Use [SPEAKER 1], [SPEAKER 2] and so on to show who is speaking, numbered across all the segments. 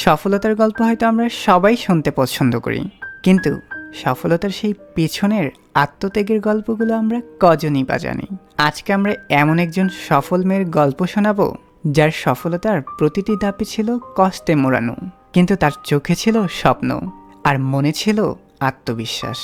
[SPEAKER 1] সফলতার গল্প হয়তো আমরা সবাই শুনতে পছন্দ করি, কিন্তু সফলতার সেই পেছনের আত্মত্যাগের গল্পগুলো আমরা কজনই বা জানি। আজকে আমরা এমন একজন সফল মেয়ের গল্প শোনাবো যার সফলতার প্রতিটি ধাপে ছিল কষ্টে মোড়ানো, কিন্তু তার চোখে ছিল স্বপ্ন আর মনে ছিল আত্মবিশ্বাস।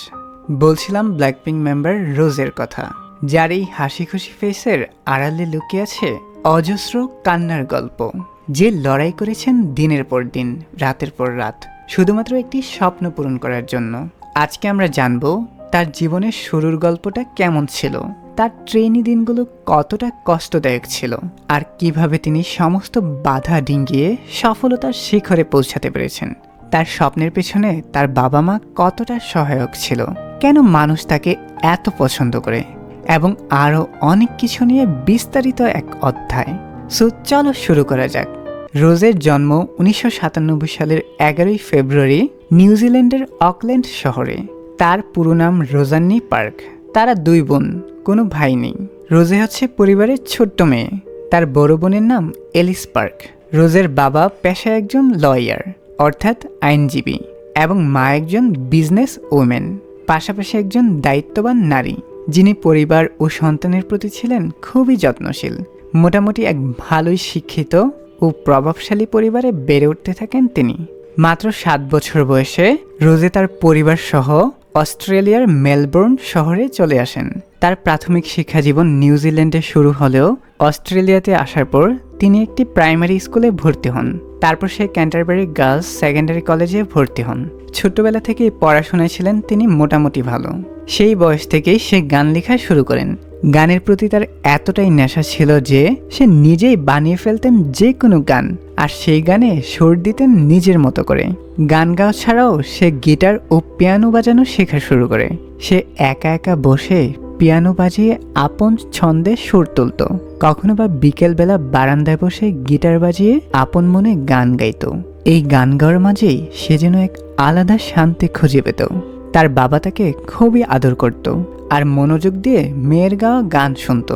[SPEAKER 1] বলছিলাম ব্ল্যাকপিঙ্ক মেম্বার রোজের কথা, যার এই হাসি খুশি ফেসের আড়ালে লুকিয়ে আছে অজস্র কান্নার গল্প। যে লড়াই করেছেন দিনের পর দিন, রাতের পর রাত, শুধুমাত্র একটি স্বপ্ন পূরণ করার জন্য। আজকে আমরা জানবো তার জীবনের শুরুর গল্পটা কেমন ছিল, তার ট্রেনি দিনগুলো কতটা কষ্টদায়ক ছিল, আর কিভাবে তিনি সমস্ত বাধা ডিঙ্গিয়ে সফলতার শিখরে পৌঁছাতে পেরেছেন। তার স্বপ্নের পেছনে তার বাবা মা কতটা সহায়ক ছিল, কেন মানুষ তাকে এত পছন্দ করে, এবং আরও অনেক কিছু নিয়ে বিস্তারিত এক অধ্যায়। সো চলো শুরু করা যাক। রোজের জন্ম 1997 সালের 11 ফেব্রুয়ারি নিউজিল্যান্ডের অকল্যান্ড শহরে। তার পুরো নাম রোজান্নি পার্ক। তারা দুই বোন, কোনো ভাই নেই। রোজে হচ্ছে পরিবারের ছোট্ট মেয়ে। তার বড় বোনের নাম এলিস পার্ক। রোজের বাবা পেশায় একজন লয়ার, অর্থাৎ আইনজীবী, এবং মা একজন বিজনেস ওমেন, পাশাপাশি একজন দায়িত্ববান নারী, যিনি পরিবার ও সন্তানের প্রতি ছিলেন খুবই যত্নশীল। মোটামুটি এক ভালোই শিক্ষিত ও প্রভাবশালী পরিবারে বেড়ে উঠতে থাকেন তিনি। মাত্র 7 বছর বয়সে রোজে তার পরিবার সহ অস্ট্রেলিয়ার মেলবোর্ন শহরে চলে আসেন। তার প্রাথমিক শিক্ষা জীবন নিউজিল্যান্ডে শুরু হলেও অস্ট্রেলিয়াতে আসার পর তিনি একটি প্রাইমারি স্কুলে ভর্তি হন। তারপর সে ক্যান্টারবারি গার্লস সেকেন্ডারি কলেজে ভর্তি হন। ছোট্টবেলা থেকেই পড়াশোনায় ছিলেন তিনি মোটামুটি ভালো। সেই বয়স থেকেই সে গান লেখা শুরু করেন। গানের প্রতি তার এতটাই নেশা ছিল যে সে নিজেই বানিয়ে ফেলতেন যে কোনো গান, আর সেই গানে সুর দিতেন নিজের মতো করে। গান গাওয়া ছাড়াও সে গিটার ও পিয়ানো বাজানো শেখা শুরু করে। সে একা একা বসে পিয়ানো বাজিয়ে আপন ছন্দে সুর তুলত, কখনো বা বিকেলবেলা বারান্দায় বসে গিটার বাজিয়ে আপন মনে গান গাইত। এই গান গাওয়ার মাঝেই সে যেন এক আলাদা শান্তি খুঁজে পেত। তার বাবা তাকে খুবই আদর করত আর মনোযোগ দিয়ে মেয়ের গাওয়া গান শুনত,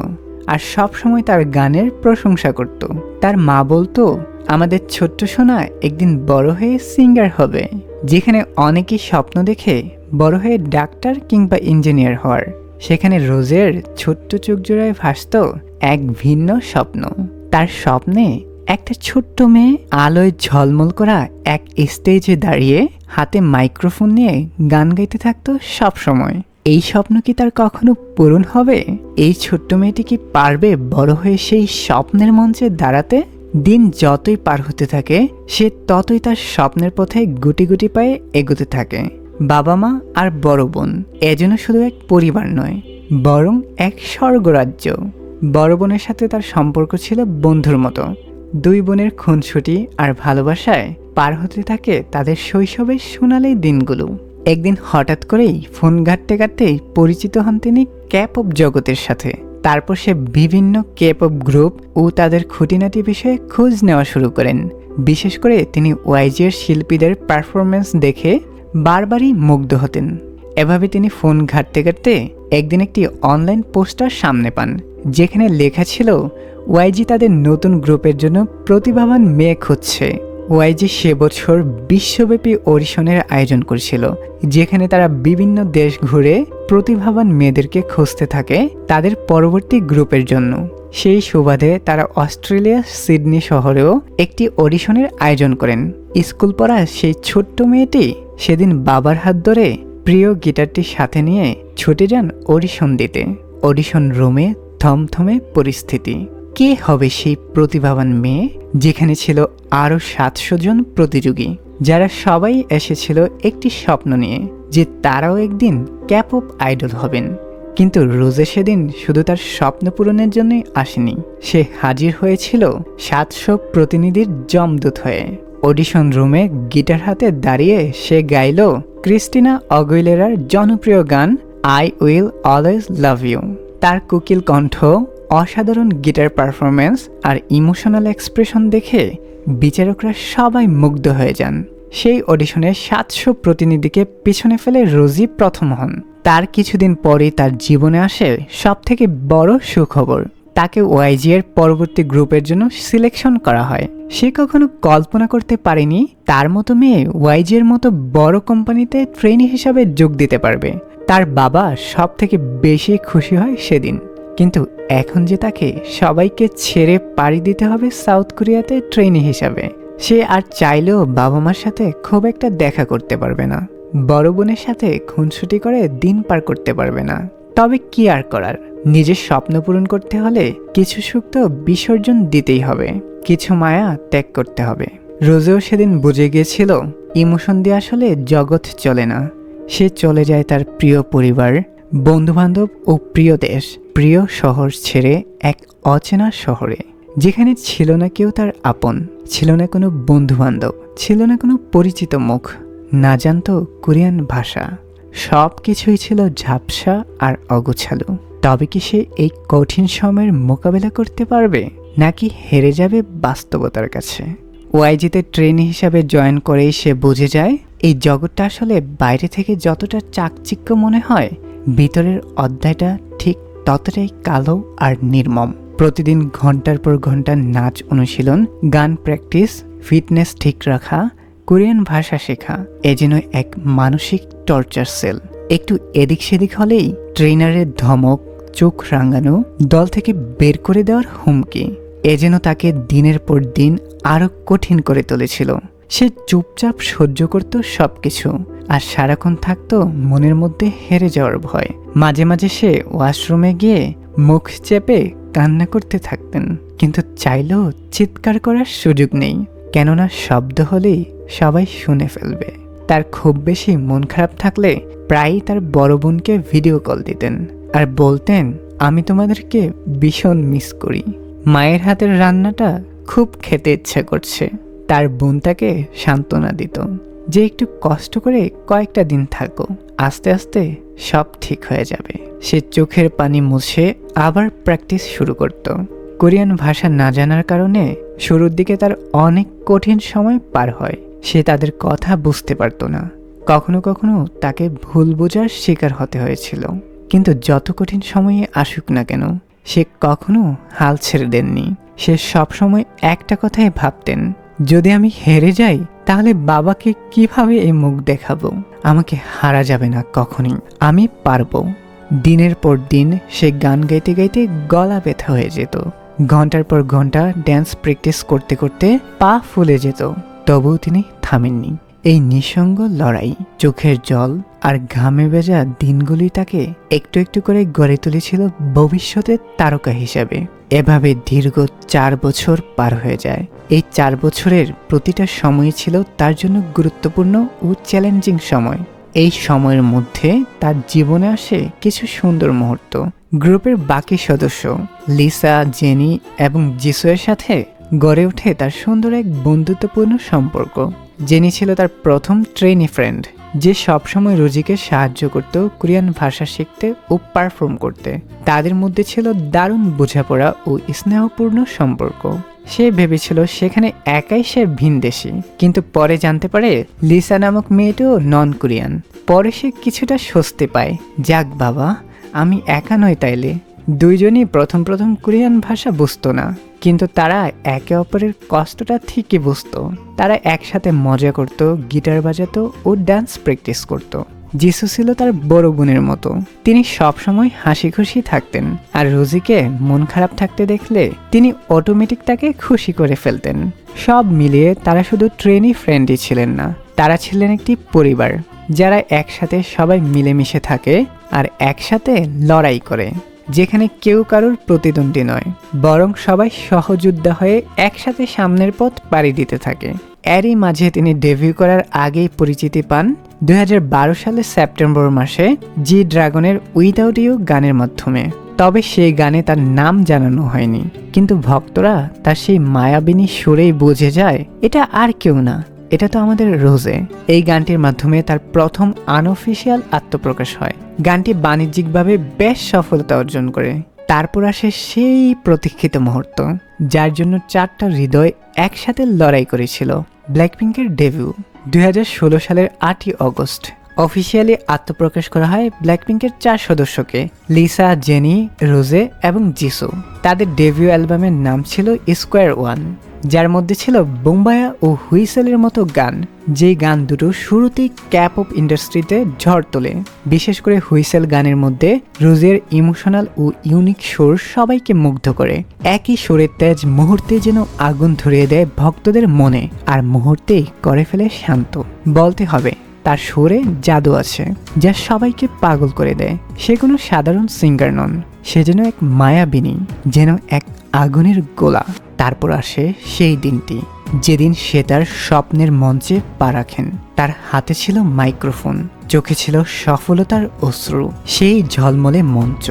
[SPEAKER 1] আর সব সময় তার গানের প্রশংসা করত। তার মা বলতো, আমাদের ছোট্ট সোনা একদিন বড় হয়ে সিঙ্গার হবে। যেখানে অনেকেই স্বপ্ন দেখে বড় হয়ে ডাক্তার কিংবা ইঞ্জিনিয়ার হওয়ার, সেখানে রোজের ছোট্ট চোখ জোড়ায় ভাসত এক ভিন্ন স্বপ্ন। তার স্বপ্নে একটা ছোট্ট মেয়ে আলোয় ঝলমল করা এক স্টেজে দাঁড়িয়ে হাতে মাইক্রোফোন নিয়ে গান গাইতে থাকতো সব সময়। এই স্বপ্ন কি তার কখনো পূরণ হবে? এই ছোট্ট মেয়েটি কি পারবে বড় হয়ে সেই স্বপ্নের মঞ্চে দাঁড়াতে? দিন যতই পার হতে থাকে, সে ততই তার স্বপ্নের পথে গুটি গুটি পায়ে এগোতে থাকে। বাবা মা আর বড় বোন এজন্য শুধু এক পরিবার নয়, বরং এক স্বর্গরাজ্য। বড় বোনের সাথে তার সম্পর্ক ছিল বন্ধুর মতো। দুই বোনের খুনসুটি আর ভালোবাসায় পার হতে থাকে তাদের শৈশবের সোনালি দিনগুলো। একদিন হঠাৎ করেই ফোন ঘাঁটতে ঘাঁটতেই পরিচিত হন তিনি কে-পপ জগতের সাথে। তারপর সে বিভিন্ন কে-পপ গ্রুপ ও তাদের খুঁটিনাটি বিষয়ে খোঁজ নেওয়া শুরু করেন। বিশেষ করে তিনি ওয়াইজির শিল্পীদের পারফরমেন্স দেখে বারবারই মুগ্ধ হতেন। এভাবে তিনি ফোন ঘাঁটতে ঘাঁটতে একদিন একটি অনলাইন পোস্টার সামনে পান, যেখানে লেখা ছিল ওয়াইজি তাদের নতুন গ্রুপের জন্য প্রতিভাবান মেয়ে খুঁজছে। ওয়াইজি সে বছর বিশ্বব্যাপী অডিশনের আয়োজন করেছিল, যেখানে তারা বিভিন্ন দেশ ঘুরে প্রতিভাবান মেয়েদেরকে খুঁজতে থাকে তাদের পরবর্তী গ্রুপের জন্য। সেই সুবাদে তারা অস্ট্রেলিয়ার সিডনি শহরেও একটি অডিশনের আয়োজন করেন। স্কুল পড়া সেই ছোট্ট মেয়েটি সেদিন বাবার হাত ধরে প্রিয় গিটারটির সাথে নিয়ে ছুটে যান অডিশন দিতে। অডিশন রুমে থমথমে পরিস্থিতি। কে হবে সেই প্রতিভাবান মেয়ে? যেখানে ছিল আরও 700 জন প্রতিযোগী, যারা সবাই এসেছিল একটি স্বপ্ন নিয়ে যে তারাও একদিন কে-পপ আইডল হবেন। কিন্তু রোজে সেদিন শুধু তার স্বপ্ন পূরণের জন্যই আসেনি, সে হাজির হয়েছিল 700 প্রতিনিধির জমদূত হয়ে। অডিশন রুমে গিটার হাতে দাঁড়িয়ে সে গাইল ক্রিস্টিনা অগুইলেরার জনপ্রিয় গান I will always love you. তার কোকিল কণ্ঠ, অসাধারণ গিটার পারফরমেন্স আর ইমোশনাল এক্সপ্রেশন দেখে বিচারকরা সবাই মুগ্ধ হয়ে যান। সেই অডিশনে 700 প্রতিনিধিকে পিছনে ফেলে রোজি প্রথম হন। তার কিছুদিন পরেই তার জীবনে আসে সবথেকে বড় সুখবর। তাকে ওয়াইজি এর পরবর্তী গ্রুপের জন্য সিলেকশন করা হয়। সে কখনো কল্পনা করতে পারেনি তার মতো মেয়ে ওয়াইজি এর মতো বড় কোম্পানিতে ট্রেনি হিসাবে যোগ দিতে পারবে। তার বাবা সব থেকে বেশি খুশি হয় সেদিন। কিন্তু এখন যে তাকে সবাইকে ছেড়ে পাড়ি দিতে হবে সাউথ কোরিয়াতে ট্রেনি হিসাবে, সে আর চাইলেও বাবা মার সাথে খুব একটা দেখা করতে পারবে না, বড় বোনের সাথে খুনসুটি করে দিন পার করতে পারবে না। তবে কি আর করার, নিজের স্বপ্ন পূরণ করতে হলে কিছু সুখ তো বিসর্জন দিতেই হবে, কিছু মায়া ত্যাগ করতে হবে। রোজেও সেদিন বুঝে গিয়েছিল ইমোশন দিয়ে আসলে জগৎ চলে না। সে চলে যায় তার প্রিয় পরিবার, বন্ধুবান্ধব ও প্রিয় দেশ, প্রিয় শহর ছেড়ে এক অচেনা শহরে, যেখানে ছিল না কেউ তার আপন, ছিল না কোনো বন্ধুবান্ধব, ছিল না কোনো পরিচিত মুখ, না জানতো কোরিয়ান ভাষা। সব কিছুই ছিল ঝাপসা আর অগোছালো। তবে কি সে এই কঠিন সময়ের মোকাবেলা করতে পারবে, নাকি হেরে যাবে বাস্তবতার কাছে? ওয়াইজিতে ট্রেনি হিসাবে জয়েন করেই সে বুঝে যায় এই জগৎটা আসলে বাইরে থেকে যতটা চাকচিক্য মনে হয়, ভিতরের অধ্যায়টা ঠিক ততটাই কালো আর নির্মম। প্রতিদিন ঘন্টার পর ঘন্টা নাচ অনুশীলন, গান প্র্যাকটিস, ফিটনেস ঠিক রাখা, কোরিয়ান ভাষা শেখা, এ যেন এক মানসিক টর্চার সেল। একটু এদিক সেদিক হলেই ট্রেনারের ধমক, চোখ রাঙানো, দল থেকে বের করে দেওয়ার হুমকি, এ যেন তাকে দিনের পর দিন আরো কঠিন করে তুলেছিল। সে চুপচাপ সহ্য করত সবকিছু, আর সারাক্ষণ থাকতো মনের মধ্যে হেরে যাওয়ার ভয়। মাঝে মাঝে সে ওয়াশরুমে গিয়ে মুখ চেপে কান্না করতে থাকতেন, কিন্তু চাইলেও চিৎকার করার সুযোগ নেই, কেননা শব্দ হলেই সবাই শুনে ফেলবে। তার খুব বেশি মন খারাপ থাকলে প্রায়ই তার বড় বোনকে ভিডিও কল দিতেন আর বলতেন, আমি তোমাদেরকে ভীষণ মিস করি, মায়ের হাতের রান্নাটা খুব খেতে ইচ্ছা করছে। তার বোন তাকে সান্ত্বনা দিত যে একটু কষ্ট করে কয়েকটা দিন থাকো, আস্তে আস্তে সব ঠিক হয়ে যাবে। সে চোখের পানি মুছে আবার প্র্যাকটিস শুরু করত। কোরিয়ান ভাষা না জানার কারণে শুরুর দিকে তার অনেক কঠিন সময় পার হয়। সে তাদের কথা বুঝতে পারত না, কখনো কখনো তাকে ভুল বোঝার শিকার হতে হয়েছিল। কিন্তু যত কঠিন সময়ে আসুক না কেন, সে কখনো হাল ছেড়ে দেননি। সে সবসময় একটা কথাই ভাবতেন, যদি আমি হেরে যাই তাহলে বাবাকে কিভাবে এই মুখ দেখাবো? আমাকে হারা যাবে না কখনই, আমি পারবো। দিনের পর দিন সে গান গাইতে গাইতে গলা ব্যথা হয়ে যেত। ঘন্টার পর ঘন্টা ড্যান্স প্র্যাকটিস করতে করতে পা ফুলে যেত, তবুও তিনি থামেননি। এই নিঃসঙ্গ লড়াই, চোখের জল আর ঘামে ভেজা দিনগুলি তাকে একটু একটু করে গড়ে তুলেছিল ভবিষ্যতের তারকা হিসাবে। এভাবে দীর্ঘ 4 বছর পার হয়ে যায়। এই 4 বছরের প্রতিটা সময় ছিল তার জন্য গুরুত্বপূর্ণ ও চ্যালেঞ্জিং সময়। এই সময়ের মধ্যে তার জীবনে আসে কিছু সুন্দর মুহূর্ত। গ্রুপের বাকি সদস্য লিসা, জেনি এবং জিসুয়ের সাথে গড়ে ওঠে তার সুন্দর এক বন্ধুত্বপূর্ণ সম্পর্ক। জেনি ছিল তার প্রথম ট্রেনি ফ্রেন্ড, যে সবসময় রোজিকে সাহায্য করত কোরিয়ান ভাষা শিখতে ও পারফর্ম করতে। তাদের মধ্যে ছিল দারুণ বোঝাপড়া ও স্নেহপূর্ণ সম্পর্ক। সে ভেবেছিল সেখানে একাই সে ভিনদেশী, কিন্তু পরে জানতে পারে লিসা নামক মেয়েটিও নন কোরিয়ান। পরে সে কিছুটা স্বস্তি পায়, যাক বাবা, আমি একা নই তাইলে। দুইজনই প্রথম প্রথম কোরিয়ান ভাষা বুঝতো না, কিন্তু তারা একে অপরের কষ্টটা ঠিকই বুঝতো। তারা একসাথে মজা করত, গিটার বাজাতো ও ডান্স প্র্যাকটিস করত। যিশু ছিল তার বড় বোনের মতো। তিনি সবসময় হাসি খুশি থাকতেন, আর রোজিকে মন খারাপ থাকতে দেখলে তিনি অটোমেটিক তাকে খুশি করে ফেলতেন। সব মিলিয়ে তারা শুধু ট্রেনি ফ্রেন্ডই ছিলেন না, তারা ছিলেন একটি পরিবার, যারা একসাথে সবাই মিলেমিশে থাকে আর একসাথে লড়াই করে, যেখানে কেউ কারোর প্রতিদ্বন্দ্বী নয়, বরং সবাই সহযোদ্ধা হয়ে একসাথে সামনের পথ পাড়ি দিতে থাকে। এরই মাঝে তিনি ডেবিউ করার আগেই পরিচিতি পান 2012 সালের সেপ্টেম্বর মাসে জি ড্রাগনের উইদাউট ইউ গানের মাধ্যমে। তবে সেই গানে তার নাম জানানো হয়নি, কিন্তু ভক্তরা তার সেই মায়াবিনী সুরেই বুঝে যায় এটা আর কেউ না, এটা তো আমাদের রোজে। এই গানটির মাধ্যমে তার প্রথম আনঅফিসিয়াল আত্মপ্রকাশ হয়। গানটি বাণিজ্যিকভাবে বেশ সফলতা অর্জন করে। তারপর আসে সেই প্রতীক্ষিত মুহূর্ত, যার জন্য 4টা হৃদয় একসাথে লড়াই করেছিল। ব্ল্যাকপিঙ্কের ডেবিউ 2016 সালের 8ই অগস্ট অফিসিয়ালি আত্মপ্রকাশ করা হয় ব্ল্যাকপিঙ্কের 4 সদস্যকে, লিসা, জেনি, রোজে এবং জিসু। তাদের ডেবিউ অ্যালবামের নাম ছিল স্কোয়ার ওয়ান, যার মধ্যে ছিল বোম্বায়া ও হুইসেলের মতো গান, যেই গান দুটো শুরুতেই ক্যাপ অফ ইন্ডাস্ট্রিতে ঝড় তোলে। বিশেষ করে হুইসেল গানের মধ্যে রোজের ইমোশনাল ও ইউনিক সুর সবাইকে মুগ্ধ করে। একই সুরের তেজ মুহূর্তে যেন আগুন ধরিয়ে দেয় ভক্তদের মনে, আর মুহূর্তেই করে ফেলে শান্ত। বলতে হবে তার সুরে জাদু আছে যা সবাইকে পাগল করে দেয়। সে কোনো সাধারণ সিঙ্গার নন, সে যেন এক মায়াবিনী, যেন এক আগুনের গোলা। তারপর আসে সেই দিনটি যেদিন সে তার স্বপ্নের মঞ্চে পা রাখেন। তার হাতে ছিল মাইক্রোফোন, চোখে ছিল সফলতার অশ্রু, সেই ঝলমলে মঞ্চ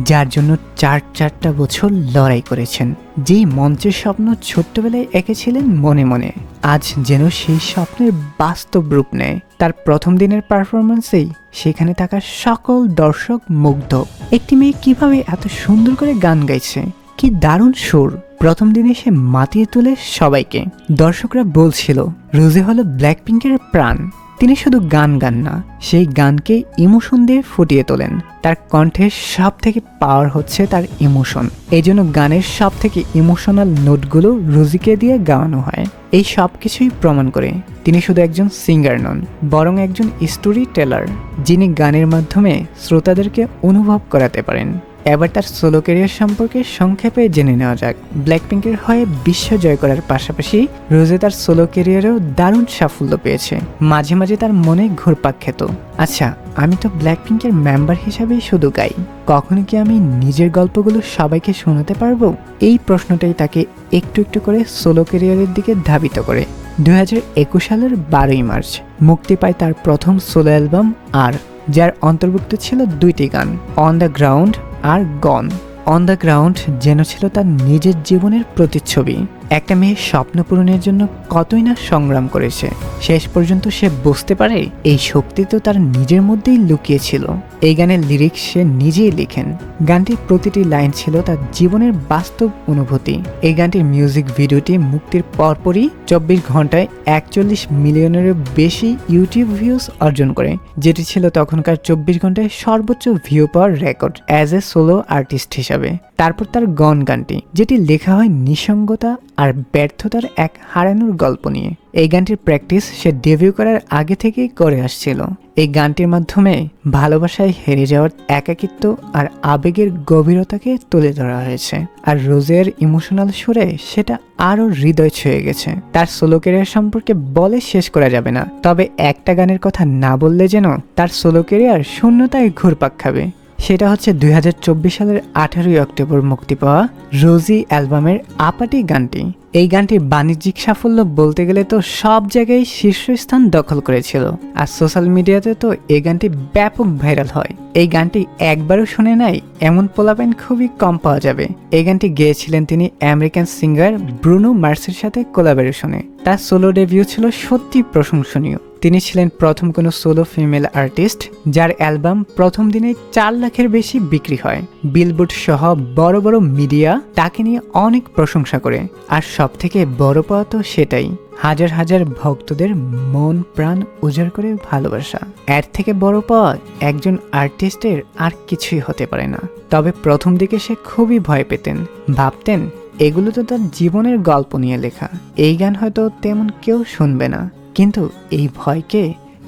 [SPEAKER 1] যার জন্য 4 বছর লড়াই করেছেন। যেই মঞ্চের স্বপ্ন ছোট্টবেলায় এঁকেছিলেন মনে মনে, আজ যেন সেই স্বপ্নের বাস্তব রূপ নেয়। তার প্রথম দিনের পারফরমেন্সেই সেখানে থাকা সকল দর্শক মুগ্ধ। একটি মেয়ে কিভাবে এত সুন্দর করে গান গাইছে, কি দারুণ সুর! প্রথম দিনে সে মাতিয়ে তোলে সবাইকে। দর্শকরা বলছিল রোজে হলো ব্ল্যাকপিঙ্কের প্রাণ। তিনি শুধু গান গান না, সেই গানকে ইমোশন দিয়ে ফুটিয়ে তোলেন। তার কণ্ঠের সব থেকে পাওয়ার হচ্ছে তার ইমোশন। এই জন্য গানের সব থেকে ইমোশনাল নোটগুলো রোজিকে দিয়ে গাওয়ানো হয়। এই সব কিছুই প্রমাণ করে তিনি শুধু একজন সিঙ্গার নন, বরং একজন স্টোরি টেলার, যিনি গানের মাধ্যমে শ্রোতাদেরকে অনুভব করাতে পারেন। এবার তার সোলো ক্যারিয়ার সম্পর্কে সংক্ষেপে জেনে নেওয়া যাক। ব্ল্যাকপিঙ্কের হয়ে বিশ্ব জয় করার পাশাপাশি রোজে তার সোলো ক্যারিয়ারেও দারুণ সাফল্য পেয়েছে। মাঝে মাঝে তার মনে ঘুরপাক খেত, আচ্ছা আমি তো ব্ল্যাকপিঙ্কের মেম্বার হিসাবেই শুধু গাই, কখনো কি আমি নিজের গল্পগুলো সবাইকে শোনাতে পারবো? এই প্রশ্নটাই তাকে একটু একটু করে সোলো ক্যারিয়ারের দিকে ধাবিত করে। 2021 সালের 12ই মার্চ মুক্তি পায় তার প্রথম সোলো অ্যালবাম আর, যার অন্তর্ভুক্ত ছিল 2টি গান, অন দ্য গ্রাউন্ড আর গন। অন দ্য গ্রাউন্ড যেন ছিল তার নিজের জীবনের প্রতিচ্ছবি। একটা মেয়ের স্বপ্ন পূরণের জন্য কতই না সংগ্রাম করেছে, শেষ পর্যন্ত সে বুঝতে পারে এই শক্তি তো তার নিজের মধ্যেই লুকিয়ে ছিল। এই গানের লিরিক্স সে নিজেই লিখেন। গানটির প্রতিটি লাইন ছিল তার জীবনের বাস্তব অনুভূতি। এই গানটির মিউজিক ভিডিওটি মুক্তির পরপরই 24 ঘন্টায় 41 মিলিয়নেরও বেশি ইউটিউব ভিউজ অর্জন করে, যেটি ছিল তখনকার 24 ঘন্টায় সর্বোচ্চ view power record as a solo artist হিসাবে। তারপর তার গন গানটি, যেটি লেখা হয় নিঃসঙ্গতা আর ব্যর্থতার এক হারানোর গল্প নিয়ে। এই গানটির প্র্যাকটিস সে ডেবিউ করার আগে থেকেই করে আসছিল। এই গানটির মাধ্যমে ভালোবাসায় হেরে যাওয়ার একাকিত্ব আর আবেগের গভীরতাকে তুলে ধরা হয়েছে। আর রোজের ইমোশনাল সুরে সেটা আরও হৃদয় ছুঁয়ে গেছে। তার সোলো ক্যারিয়ার সম্পর্কে বলে শেষ করা যাবে না, তবে একটা গানের কথা না বললে যেন তার সোলো ক্যারিয়ার শূন্যতায় ঘুরপাক খাবে। সেটা হচ্ছে 2024 সালের 18ই অক্টোবর মুক্তি পাওয়া রোজি অ্যালবামের আপাটি গানটি। এই গানটির বাণিজ্যিক সাফল্য বলতে গেলে তো সব জায়গায় শীর্ষস্থান দখল করেছিল, আর সোশ্যাল মিডিয়াতে তো এই গানটি ব্যাপক ভাইরাল হয়। এই গানটি একবারও শুনে নাই এমন পোলাপাইন খুবই কম পাওয়া যাবে। এই গানটি গেয়েছিলেন তিনি আমেরিকান সিঙ্গার ব্রুনো মার্সের সাথে কোলাবোরেশনে। তার সোলো ডেবিউ ছিল সত্যি প্রশংসনীয়। তিনি ছিলেন প্রথম কোনো সোলো ফিমেল আর্টিস্ট যার অ্যালবাম প্রথম দিনে 4 লাখের বেশি বিক্রি হয়। বিলবোর্ড সহ বড় বড় মিডিয়া তাকে নিয়ে অনেক প্রশংসা করে, আর সব থেকে বড় পাওয়া তো সেটাই, হাজার হাজার ভক্তদের মন প্রাণ উজাড় করে ভালোবাসা। এর থেকে বড় পাওয়া একজন আর্টিস্টের আর কিছুই হতে পারে না। তবে প্রথম দিকে সে খুবই ভয় পেতেন, ভাবতেন এগুলো তো তার জীবনের গল্প নিয়ে লেখা, এই গান হয়তো তেমন কেউ শুনবে না। কিন্তু এই ভয়কে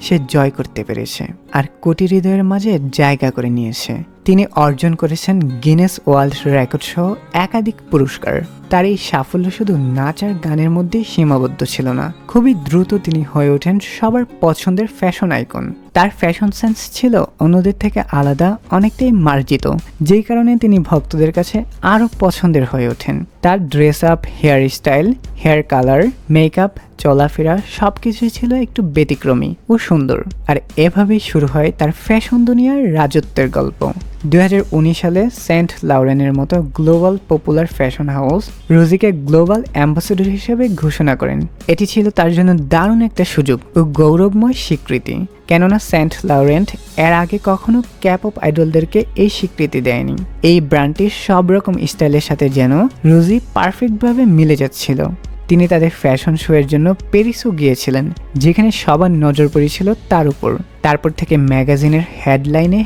[SPEAKER 1] সে জয় করতে পেরেছে আর কোটি হৃদয়ের মাঝে জায়গা করে নিয়েছে। তিনি অর্জন করেছেন গিনেস ওয়ার্ল্ড রেকর্ড সহ একাধিক পুরস্কার। তার এই সাফল্য শুধু নাচ আর গানের মধ্যেই সীমাবদ্ধ ছিল না, খুবই দ্রুত তিনি হয়ে ওঠেন সবার পছন্দের ফ্যাশন আইকন। তার ফ্যাশন সেন্স ছিল অন্যদের থেকে আলাদা, অনেকটাই মার্জিত, যেই কারণে তিনি ভক্তদের কাছে আরও পছন্দের হয়ে ওঠেন। তার dress up, hair style, hair colour, makeup, চলাফেরা সবকিছুই ছিল একটু ব্যতিক্রমী ও সুন্দর। আর এভাবেই শুরু হয় তার ফ্যাশন দুনিয়ার রাজত্বের গল্প। 2019 সালে সেন্ট লরেনের মতো গ্লোবাল পপুলার ফ্যাশন হাউস রোজিকে গ্লোবাল অ্যাম্বাসেডর হিসেবে ঘোষণা করেন। এটি ছিল তার জন্য দারুণ একটা সুযোগ ও গৌরবময় স্বীকৃতি, কেননা সেন্ট লরেন্ট এর আগে কখনো ক্যাপ অফ আইডলদেরকে এই স্বীকৃতি দেয়নি। এই ব্র্যান্ডটির সব রকম স্টাইলের সাথে যেন রোজি পারফেক্টভাবে মিলে যাচ্ছিল। তিনি তাদের ফ্যাশন শো এর জন্য প্যারিসও গিয়েছিলেন, যেখানে সবার নজর পড়েছিল তার উপর। তারপর থেকে ম্যাগাজিনের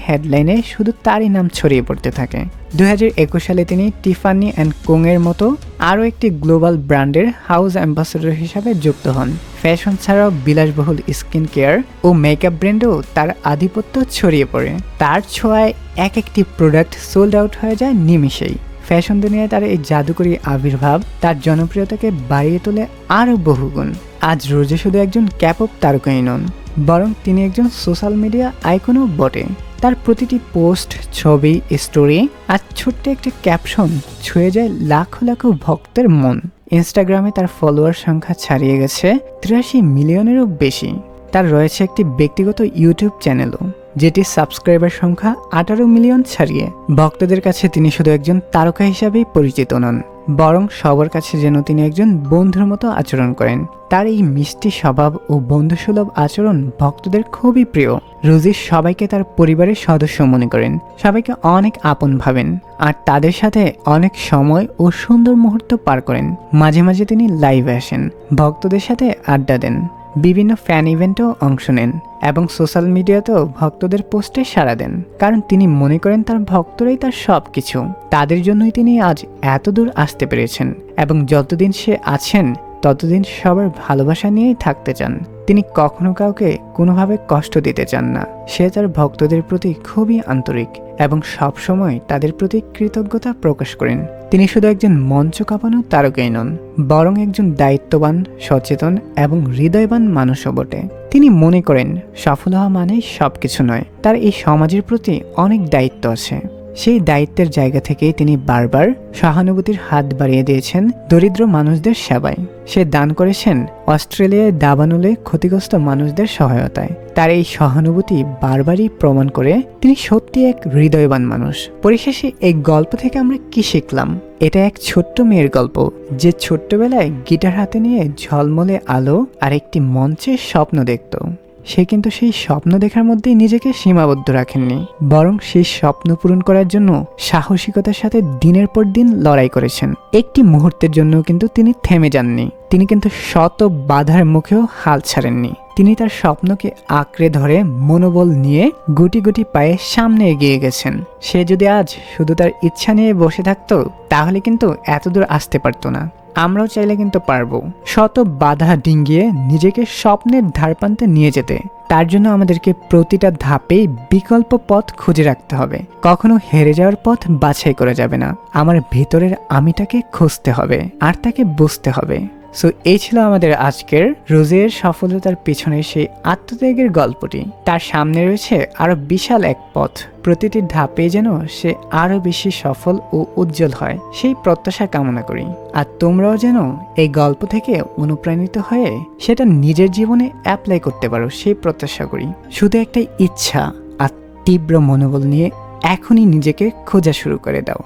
[SPEAKER 1] হেডলাইনে শুধু তারই নাম ছড়িয়ে পড়তে থাকে। 2021 সালে তিনি টিফানি অ্যান্ড কোংয়ের মতো আরও একটি গ্লোবাল ব্র্যান্ডের হাউস অ্যাম্বাসেডর হিসাবে যুক্ত হন। ফ্যাশন ছাড়াও বিলাসবহুল স্কিন কেয়ার ও মেকআপ ব্র্যান্ডেও তার আধিপত্য ছড়িয়ে পড়ে। তার ছোঁয়ায় এক একটি প্রোডাক্ট সোল্ড আউট হয়ে যায় নিমিষেই। ফ্যাশন দুনিয়ায় তার এই জাদুকরী আবির্ভাব তার জনপ্রিয়তাকে বাড়িয়ে তোলে আরও বহুগুণ। আজ রোজে শুধু একজন ক্যাপপ তারকাই নন, বরং তিনি একজন সোশ্যাল মিডিয়া আইকনও বটে। তার প্রতিটি পোস্ট, ছবি, স্টোরি আর ছোট্ট একটি ক্যাপশন ছুঁয়ে যায় লাখো লাখো ভক্তের মন। ইনস্টাগ্রামে তার ফলোয়ার সংখ্যা ছাড়িয়ে গেছে 83 মিলিয়নেরও বেশি। তার রয়েছে একটি ব্যক্তিগত ইউটিউব চ্যানেলও, যেটির সাবস্ক্রাইবার সংখ্যা 18 মিলিয়ন ছাড়িয়ে। ভক্তদের কাছে তিনি শুধু একজন তারকা হিসাবেই পরিচিত নন, বরং সবার কাছে যেন তিনি একজন বন্ধুর মতো আচরণ করেন। তার এই মিষ্টি স্বভাব ও বন্ধুসুলভ আচরণ ভক্তদের খুবই প্রিয়। রোজি সবাইকে তার পরিবারের সদস্য মনে করেন, সবাইকে অনেক আপন ভাবেন আর তাদের সাথে অনেক সময় ও সুন্দর মুহূর্ত পার করেন। মাঝে মাঝে তিনি লাইভে আসেন, ভক্তদের সাথে আড্ডা দেন, বিভিন্ন ফ্যান ইভেন্টেও অংশ নেন এবং সোশ্যাল মিডিয়াতেও ভক্তদের পোস্টে সাড়া দেন। কারণ তিনি মনে করেন তার ভক্তরাই তার সব কিছু, তাদের জন্যই তিনি আজ এত দূর আসতে পেরেছেন এবং যতদিন সে আছেন ততদিন সবার ভালোবাসা নিয়েই থাকতে চান। তিনি কখনো কাউকে কোনোভাবে কষ্ট দিতে চান না। সে তার ভক্তদের প্রতি খুবই আন্তরিক এবং সবসময় তাদের প্রতি কৃতজ্ঞতা প্রকাশ করেন। তিনি শুধু একজন মঞ্চ কাঁপানো তারকাই নন, বরং একজন দায়িত্ববান, সচেতন এবং হৃদয়বান মানুষও বটে। তিনি মনে করেন সফল হওয়া মানেই সবকিছু নয়, তার এই সমাজের প্রতি অনেক দায়িত্ব আছে। সেই দায়িত্বের জায়গা থেকেই তিনি বারবার সহানুভূতির হাত বাড়িয়ে দিয়েছেন দরিদ্র মানুষদের সেবায়। সে দান করেছেন অস্ট্রেলিয়ায় দাবানলে ক্ষতিগ্রস্ত মানুষদের সহায়তায়। তার এই সহানুভূতি বারবারই প্রমাণ করে তিনি সত্যি এক হৃদয়বান মানুষ। পরিশেষে এই গল্প থেকে আমরা কি শিখলাম? এটা এক ছোট্ট মেয়ের গল্প, যে ছোট্টবেলায় গিটার হাতে নিয়ে ঝলমলে আলো আর একটি মঞ্চের স্বপ্ন দেখত। সে কিন্তু সেই স্বপ্ন দেখার মধ্যেই নিজেকে সীমাবদ্ধ রাখেননি, বরং সেই স্বপ্ন পূরণ করার জন্য সাহসিকতার সাথে দিনের পর দিন লড়াই করেছেন। একটি মুহূর্তের জন্য কিন্তু তিনি থেমে যাননি। তিনি কিন্তু শত বাধার মুখেও হাল ছাড়েননি। তিনি তার স্বপ্নকে আঁকড়ে ধরে মনোবল নিয়ে গুটি গুটি পায়ে সামনে এগিয়ে গেছেন। সে যদি আজ শুধু তার ইচ্ছা নিয়ে বসে থাকতো, তাহলে কিন্তু এতদূর আসতে পারতো না। আমরাও চাইলে কিন্তু পারবো শত বাধা ডিঙ্গিয়ে নিজেকে স্বপ্নের ধারপ্রান্তে নিয়ে যেতে। তার জন্য আমাদেরকে প্রতিটা ধাপেই বিকল্প পথ খুঁজে রাখতে হবে। কখনো হেরে যাওয়ার পথ বাছাই করা যাবে না। আমার ভিতরের আমিটাকে খুঁজতে হবে আর তাকে বুঝতে হবে। সো এই ছিল আমাদের আজকের রোজির সফলতার পিছনে সেই আত্মত্যাগের গল্পটি। তার সামনে রয়েছে আরো বিশাল এক পথ। প্রতিটি ধাপে যেন সে আরো বেশি সফল ও উজ্জ্বল হয়, সেই প্রত্যাশা কামনা করি। আর তোমরাও যেন এই গল্প থেকে অনুপ্রাণিত হয়ে সেটা নিজের জীবনে অ্যাপ্লাই করতে পারো, সেই প্রত্যাশা করি। শুধু একটা ইচ্ছা আর তীব্র মনোবল নিয়ে এখনই নিজেকে খোঁজা শুরু করে দাও।